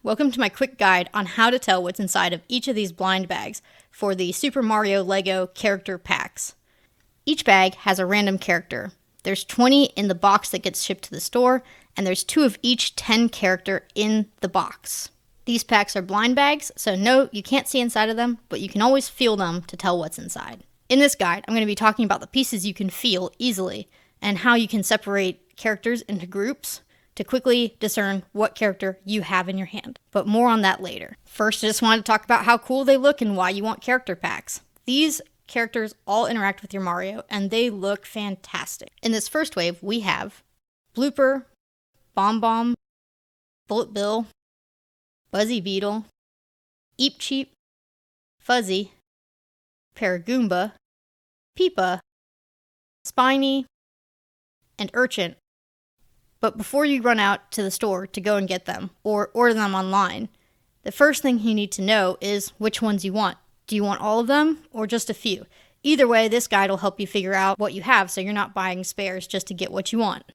Welcome to my quick guide on how to tell what's inside of each of these blind bags for the Super Mario Lego character packs. Each bag has a random character. There's 20 in the box that gets shipped to the store, and there's 2 of each 10 character in the box. These packs are blind bags, so no, you can't see inside of them, but you can always feel them to tell what's inside. In this guide, I'm going to be talking about the pieces you can feel easily, and how you can separate characters into groups to quickly discern what character you have in your hand. But more on that later. First, I just wanted to talk about how cool they look and why you want character packs. These characters all interact with your Mario, and they look fantastic. In this first wave, we have Blooper, Bob-omb, Bullet Bill, Buzzy Beetle, Eep Cheep, Fuzzy, Paragoomba, Peepa, Spiny, and Urchin. But before you run out to the store to go and get them, or order them online, the first thing you need to know is which ones you want. Do you want all of them, or just a few? Either way, this guide will help you figure out what you have so you're not buying spares just to get what you want.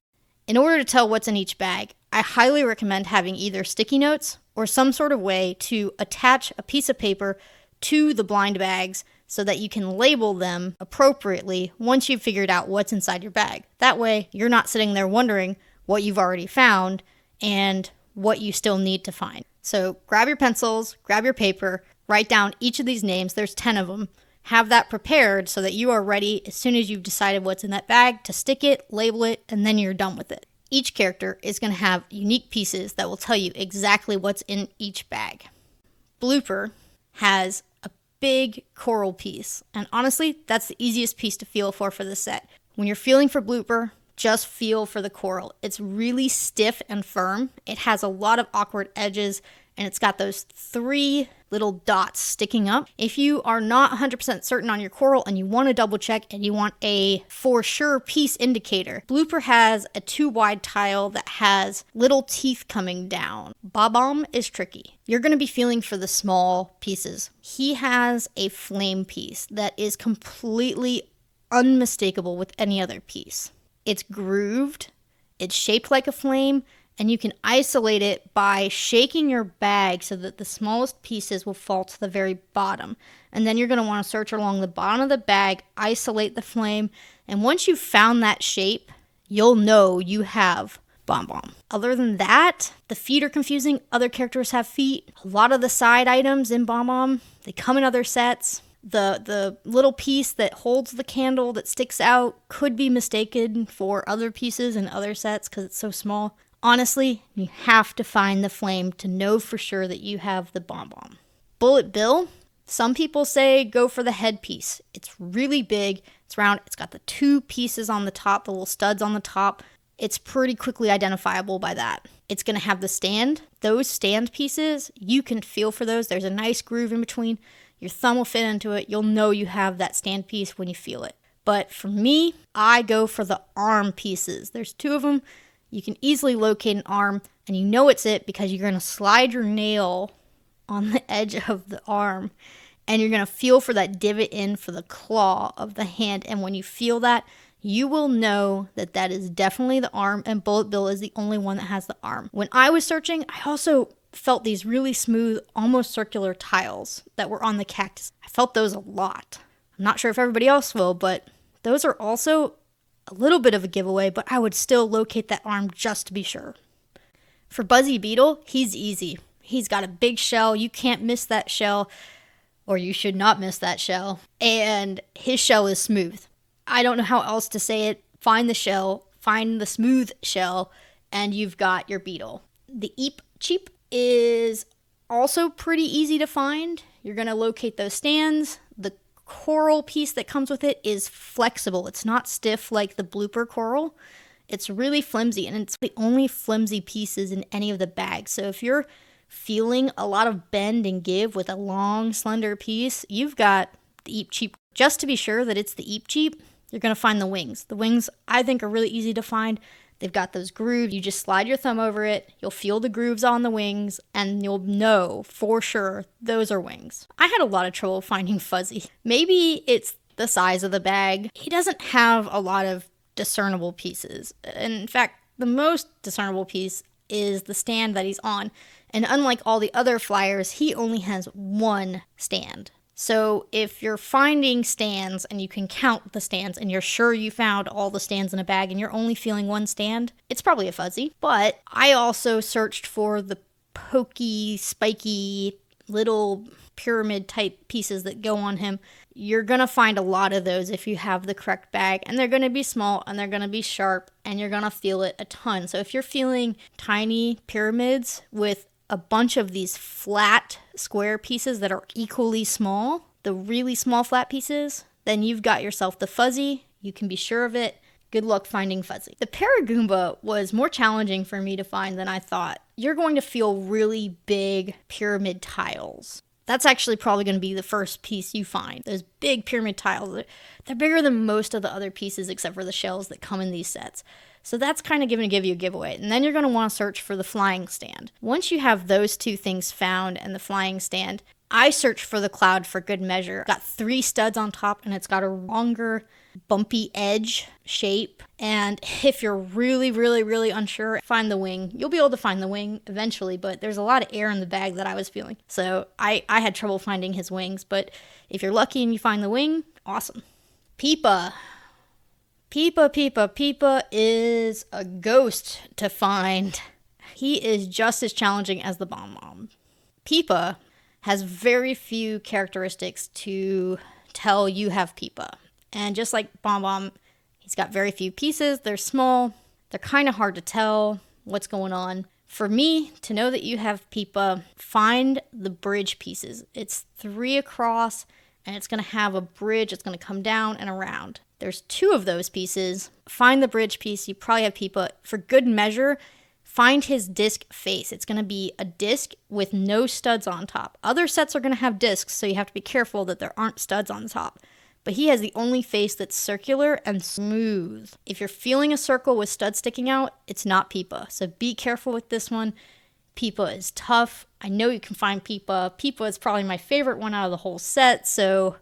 In order to tell what's in each bag, I highly recommend having either sticky notes or some sort of way to attach a piece of paper to the blind bags so that you can label them appropriately once you've figured out what's inside your bag. That way, you're not sitting there wondering what you've already found and what you still need to find. So grab your pencils, grab your paper, write down each of these names. There's 10 of them. Have that prepared so that you are ready as soon as you've decided what's in that bag to stick it, label it, and then you're done with it. Each character is going to have unique pieces that will tell you exactly what's in each bag. Blooper has a big coral piece, and honestly, that's the easiest piece to feel for this set. When you're feeling for Blooper, just feel for the coral. It's really stiff and firm. It has a lot of awkward edges, and it's got those 3 little dots sticking up. If you are not 100% certain on your coral and you want to double check and you want a for sure piece indicator, Blooper has a 2 wide tile that has little teeth coming down. Bob-omb is tricky. You're going to be feeling for the small pieces. He has a flame piece that is completely unmistakable with any other piece. It's grooved, it's shaped like a flame, and you can isolate it by shaking your bag so that the smallest pieces will fall to the very bottom. And then you're going to want to search along the bottom of the bag, isolate the flame, and once you've found that shape, you'll know you have Bob-omb. Other than that, the feet are confusing. Other characters have feet. A lot of the side items in Bob-omb, they come in other sets. The little piece that holds the candle that sticks out could be mistaken for other pieces in other sets because it's so small. Honestly, you have to find the flame to know for sure that you have the Bob-omb. Bullet Bill, some people say go for the headpiece. It's really big, it's round, it's got the 2 pieces on the top, the little studs on the top. It's pretty quickly identifiable by that. It's going to have the stand. Those stand pieces, you can feel for those. There's a nice groove in between. Your thumb will fit into it. You'll know you have that stand piece when you feel it. But for me, I go for the arm pieces. There's 2 of them. You can easily locate an arm, and you know it's it because you're going to slide your nail on the edge of the arm, and you're going to feel for that divot in for the claw of the hand. And when you feel that, you will know that that is definitely the arm, and Bullet Bill is the only one that has the arm. When I was searching, I also felt these really smooth, almost circular tiles that were on the cactus. I felt those a lot. I'm not sure if everybody else will, but those are also a little bit of a giveaway, but I would still locate that arm just to be sure. For Buzzy Beetle, he's easy. He's got a big shell. You can't miss that shell, or you should not miss that shell. And his shell is smooth. I don't know how else to say it. Find the shell, find the smooth shell, and you've got your beetle. The Eep Cheep is also pretty easy to find. You're going to locate those stands. The coral piece that comes with it is flexible. It's not stiff like the Blooper coral. It's really flimsy, and it's the only flimsy pieces in any of the bags. So if you're feeling a lot of bend and give with a long, slender piece, you've got the Eep Cheep. Just to be sure that it's the Eep Cheep, you're going to find the wings. The wings, I think, are really easy to find. They've got those grooves. You just slide your thumb over it. You'll feel the grooves on the wings, and you'll know for sure those are wings. I had a lot of trouble finding Fuzzy. Maybe it's the size of the bag. He doesn't have a lot of discernible pieces. In fact, the most discernible piece is the stand that he's on. And unlike all the other flyers, he only has one stand. So if you're finding stands and you can count the stands and you're sure you found all the stands in a bag and you're only feeling one stand, it's probably a fuzzy. But I also searched for the pokey, spiky, little pyramid type pieces that go on him. You're going to find a lot of those if you have the correct bag, and they're going to be small and they're going to be sharp and you're going to feel it a ton. So if you're feeling tiny pyramids with a bunch of these flat square pieces that are equally small, the really small flat pieces, then you've got yourself the fuzzy. You can be sure of it. Good luck finding fuzzy. The Paragoomba was more challenging for me to find than I thought. You're going to feel really big pyramid tiles. That's actually probably going to be the first piece you find. Those big pyramid tiles, they're bigger than most of the other pieces except for the shells that come in these sets. So that's kind of going to give you a giveaway. And then you're going to want to search for the flying stand. Once you have those two things found and the flying stand, I searched for the cloud for good measure. Got 3 studs on top and it's got a longer, bumpy edge shape. And if you're really, really, really unsure, find the wing. You'll be able to find the wing eventually, but there's a lot of air in the bag that I was feeling. So I had trouble finding his wings, but if you're lucky and you find the wing, awesome. Peepa. Peepa is a ghost to find. He is just as challenging as the Bob-omb. Peepa has very few characteristics to tell you have Peepa. And just like Bob-omb, he's got very few pieces. They're small. They're kind of hard to tell what's going on. For me, to know that you have Peepa, find the bridge pieces. It's 3 across, and it's going to have a bridge. It's going to come down and around. There's 2 of those pieces. Find the bridge piece. You probably have Peepa. For good measure, find his disc face. It's going to be a disc with no studs on top. Other sets are going to have discs, so you have to be careful that there aren't studs on top. But he has the only face that's circular and smooth. If you're feeling a circle with studs sticking out, it's not Peepa. So be careful with this one. Peepa is tough. I know you can find Peepa. Peepa is probably my favorite one out of the whole set, so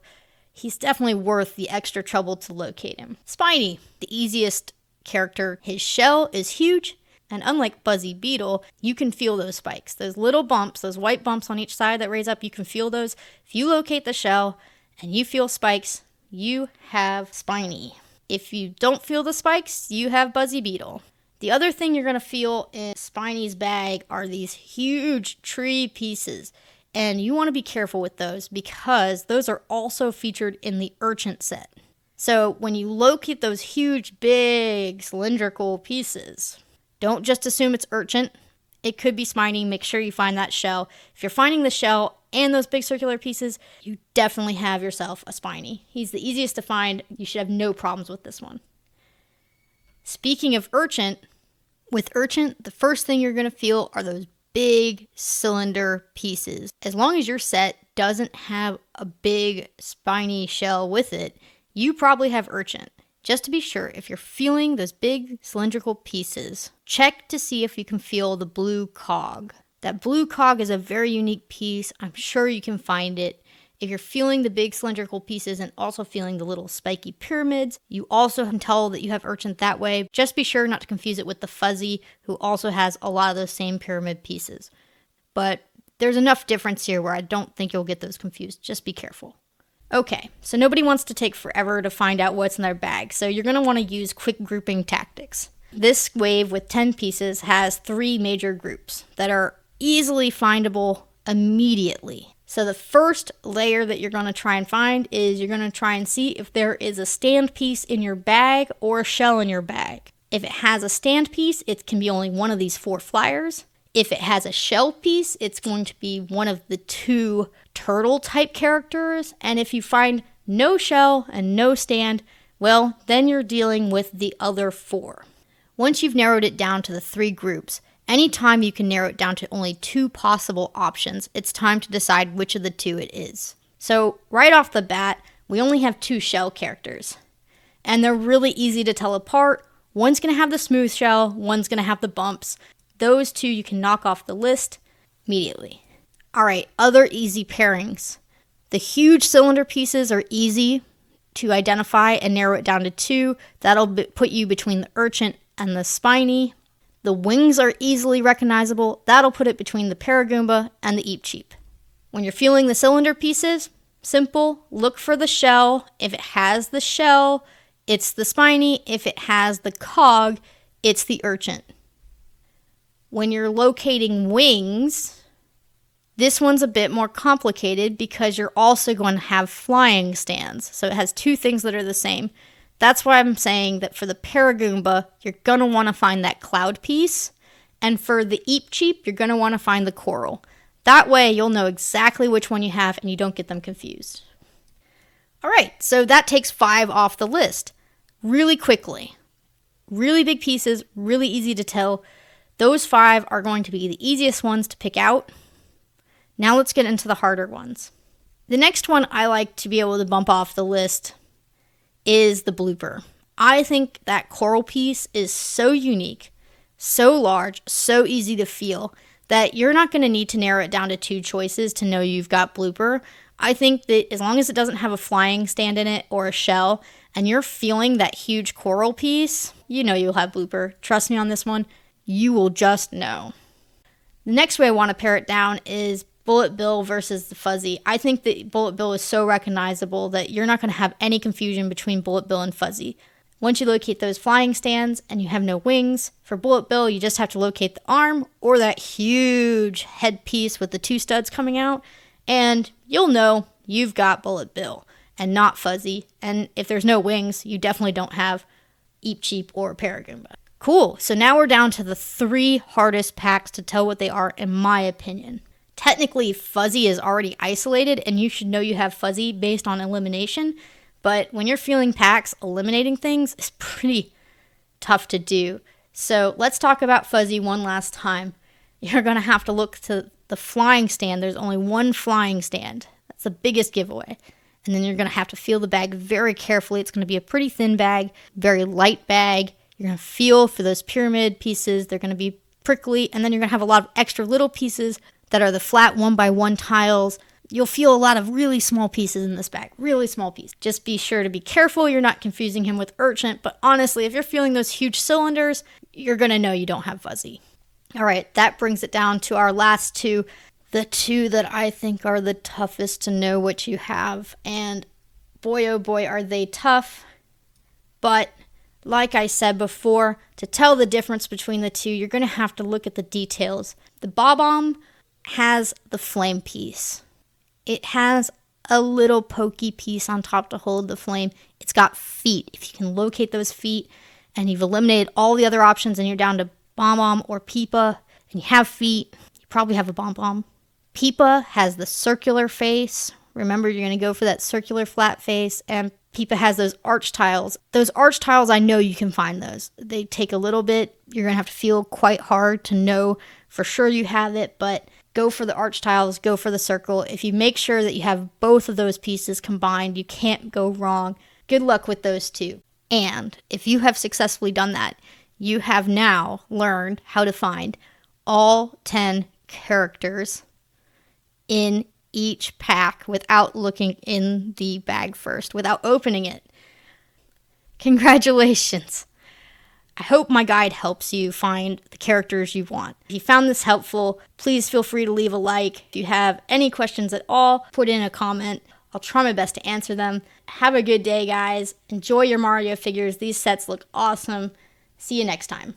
he's definitely worth the extra trouble to locate him. Spiny, the easiest character. His shell is huge, and unlike Buzzy Beetle, you can feel those spikes. Those little bumps, those white bumps on each side that raise up, you can feel those. If you locate the shell and you feel spikes, you have Spiny. If you don't feel the spikes, you have Buzzy Beetle. The other thing you're going to feel in Spiny's bag are these huge tree pieces. And you want to be careful with those because those are also featured in the Urchin set. So when you locate those huge, big, cylindrical pieces, don't just assume it's Urchin. It could be Spiny. Make sure you find that shell. If you're finding the shell and those big circular pieces, you definitely have yourself a Spiny. He's the easiest to find. You should have no problems with this one. Speaking of Urchin, with Urchin, the first thing you're going to feel are those big cylinder pieces. As long as your set doesn't have a big spiny shell with it, you probably have Urchin. Just to be sure, if you're feeling those big cylindrical pieces, check to see if you can feel the blue cog. That blue cog is a very unique piece. I'm sure you can find it. If you're feeling the big cylindrical pieces and also feeling the little spiky pyramids, you also can tell that you have Urchin that way. Just be sure not to confuse it with the fuzzy, who also has a lot of those same pyramid pieces. But there's enough difference here where I don't think you'll get those confused. Just be careful. Okay, so nobody wants to take forever to find out what's in their bag, so you're going to want to use quick grouping tactics. This wave with 10 pieces has 3 major groups that are easily findable immediately. So the first layer that you're going to try and find is you're going to try and see if there is a stand piece in your bag or a shell in your bag. If it has a stand piece, it can be only one of these 4 flyers. If it has a shell piece, it's going to be one of the 2 turtle type characters. And if you find no shell and no stand, well, then you're dealing with the other 4. Once you've narrowed it down to the 3 groups, anytime you can narrow it down to only 2 possible options, it's time to decide which of the 2 it is. So right off the bat, we only have 2 shell characters. And they're really easy to tell apart. One's going to have the smooth shell, one's going to have the bumps. Those 2 you can knock off the list immediately. Alright, other easy pairings. The huge cylinder pieces are easy to identify and narrow it down to 2. That'll put you between the Urchin and the Spiny. The wings are easily recognizable. That'll put it between the Paragoomba and the Eep Cheep. When you're feeling the cylinder pieces, simple, look for the shell. If it has the shell, it's the Spiny. If it has the cog, it's the Urchin. When you're locating wings, this one's a bit more complicated because you're also going to have flying stands. So it has two things that are the same. That's why I'm saying that for the Paragoomba, you're going to want to find that cloud piece. And for the Eep Cheep, you're going to want to find the coral. That way, you'll know exactly which one you have and you don't get them confused. All right, so that takes 5 off the list. Really quickly. Really big pieces, really easy to tell. Those 5 are going to be the easiest ones to pick out. Now let's get into the harder ones. The next one I like to be able to bump off the list is the Blooper. I think that coral piece is so unique, so large, so easy to feel that you're not going to need to narrow it down to 2 choices to know you've got Blooper. I think that as long as it doesn't have a flying stand in it or a shell, and you're feeling that huge coral piece, you know you'll have Blooper. Trust me on this one. You will just know. The next way I want to pare it down is Bullet Bill versus the Fuzzy. I think that Bullet Bill is so recognizable that you're not going to have any confusion between Bullet Bill and Fuzzy. Once you locate those flying stands and you have no wings, for Bullet Bill you just have to locate the arm or that huge headpiece with the 2 studs coming out, and you'll know you've got Bullet Bill and not Fuzzy. And if there's no wings, you definitely don't have Eep Cheep or Paragoomba. Cool, so now we're down to the 3 hardest packs to tell what they are in my opinion. Technically, Fuzzy is already isolated, and you should know you have Fuzzy based on elimination. But when you're feeling packs, eliminating things is pretty tough to do. So let's talk about Fuzzy one last time. You're going to have to look to the flying stand. There's only 1 flying stand. That's the biggest giveaway. And then you're going to have to feel the bag very carefully. It's going to be a pretty thin bag, very light bag. You're going to feel for those pyramid pieces. They're going to be prickly. And then you're going to have a lot of extra little pieces that are the flat 1x1 tiles. You'll feel a lot of really small pieces in this bag, really small pieces. Just be sure to be careful you're not confusing him with Urchin, but honestly, if you're feeling those huge cylinders, you're going to know you don't have Fuzzy. All right, that brings it down to our last 2, the 2 that I think are the toughest to know what you have, and boy oh boy are they tough, but like I said before, to tell the difference between the 2, you're going to have to look at the details. The Bob-omb has the flame piece. It has a little pokey piece on top to hold the flame. It's got feet. If you can locate those feet and you've eliminated all the other options and you're down to Bob-omb or Peepa and you have feet, you probably have a Bob-omb. Peepa has the circular face. Remember, you're going to go for that circular flat face, and Peepa has those arch tiles. Those arch tiles, I know you can find those. They take a little bit. You're going to have to feel quite hard to know for sure you have it, but go for the arch tiles, go for the circle. If you make sure that you have both of those pieces combined, you can't go wrong. Good luck with those 2. And if you have successfully done that, you have now learned how to find all 10 characters in each pack without looking in the bag first, without opening it. Congratulations! I hope my guide helps you find the characters you want. If you found this helpful, please feel free to leave a like. If you have any questions at all, put in a comment. I'll try my best to answer them. Have a good day, guys. Enjoy your Mario figures. These sets look awesome. See you next time.